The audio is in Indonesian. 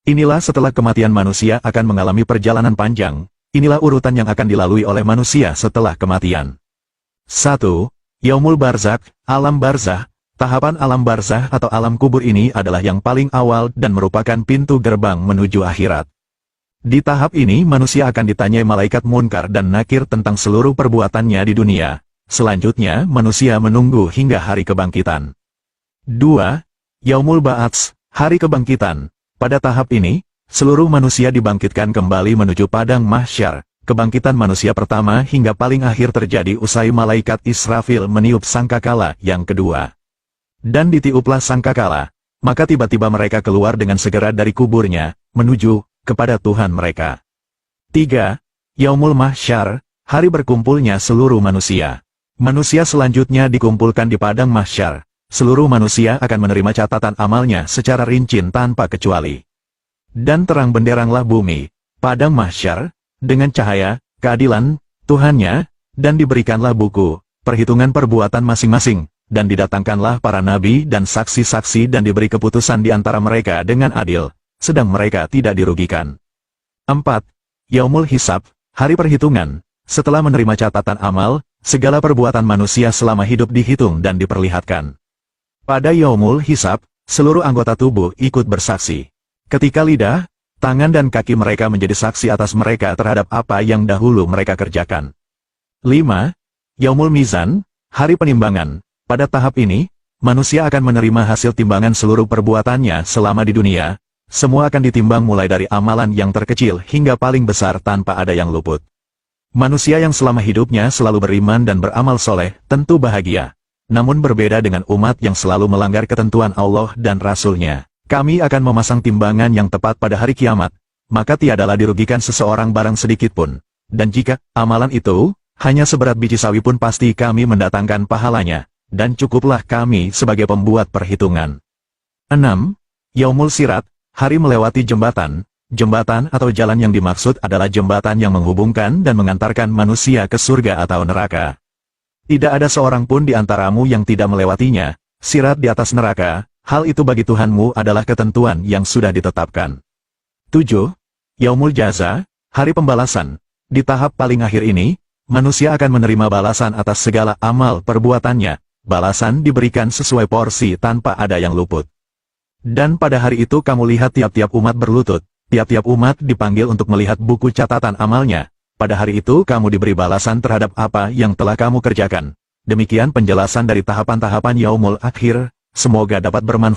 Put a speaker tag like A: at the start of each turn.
A: Inilah setelah kematian manusia akan mengalami perjalanan panjang. Inilah urutan yang akan dilalui oleh manusia setelah kematian. 1. Yaumul Barzakh, alam barzah. Tahapan alam barzah atau alam kubur ini adalah yang paling awal dan merupakan pintu gerbang menuju akhirat. Di tahap ini manusia akan ditanyai malaikat munkar dan nakir tentang seluruh perbuatannya di dunia. Selanjutnya manusia menunggu hingga hari kebangkitan. 2. Yaumul Ba'ats, hari kebangkitan. Pada tahap ini, seluruh manusia dibangkitkan kembali menuju padang mahsyar. Kebangkitan manusia pertama hingga paling akhir terjadi usai malaikat Israfil meniup sangkakala yang kedua. Dan ditiuplah sangkakala, maka tiba-tiba mereka keluar dengan segera dari kuburnya, menuju kepada Tuhan mereka. 3. Yaumul Mahsyar, hari berkumpulnya seluruh manusia. Manusia selanjutnya dikumpulkan di padang mahsyar. Seluruh manusia akan menerima catatan amalnya secara rinci tanpa kecuali. Dan terang benderanglah bumi, padang mahsyar, dengan cahaya, keadilan, Tuhannya, dan diberikanlah buku, perhitungan perbuatan masing-masing. Dan didatangkanlah para nabi dan saksi-saksi dan diberi keputusan di antara mereka dengan adil, sedang mereka tidak dirugikan. 4. Yaumul Hisab, hari perhitungan. Setelah menerima catatan amal, segala perbuatan manusia selama hidup dihitung dan diperlihatkan. Pada Yaumul Hisab, seluruh anggota tubuh ikut bersaksi. Ketika lidah, tangan dan kaki mereka menjadi saksi atas mereka terhadap apa yang dahulu mereka kerjakan. 5. Yaumul Mizan, hari penimbangan. Pada tahap ini, manusia akan menerima hasil timbangan seluruh perbuatannya selama di dunia. Semua akan ditimbang mulai dari amalan yang terkecil hingga paling besar tanpa ada yang luput. Manusia yang selama hidupnya selalu beriman dan beramal soleh, tentu bahagia. Namun berbeda dengan umat yang selalu melanggar ketentuan Allah dan Rasul-Nya. Kami akan memasang timbangan yang tepat pada hari kiamat, maka tiadalah dirugikan seseorang barang sedikit pun. Dan jika amalan itu hanya seberat biji sawi pun pasti kami mendatangkan pahalanya. Dan cukuplah kami sebagai pembuat perhitungan. 6. Yaumul Sirat, hari melewati jembatan. Jembatan atau jalan yang dimaksud adalah jembatan yang menghubungkan dan mengantarkan manusia ke surga atau neraka. Tidak ada seorang pun di antaramu yang tidak melewatinya. Sirat di atas neraka, hal itu bagi Tuhanmu adalah ketentuan yang sudah ditetapkan. 7. Yaumul Jaza, hari pembalasan. Di tahap paling akhir ini, manusia akan menerima balasan atas segala amal perbuatannya. Balasan diberikan sesuai porsi tanpa ada yang luput. Dan pada hari itu kamu lihat tiap-tiap umat berlutut, tiap-tiap umat dipanggil untuk melihat buku catatan amalnya. Pada hari itu kamu diberi balasan terhadap apa yang telah kamu kerjakan. Demikian penjelasan dari tahapan-tahapan Yaumul Akhir, semoga dapat bermanfaat.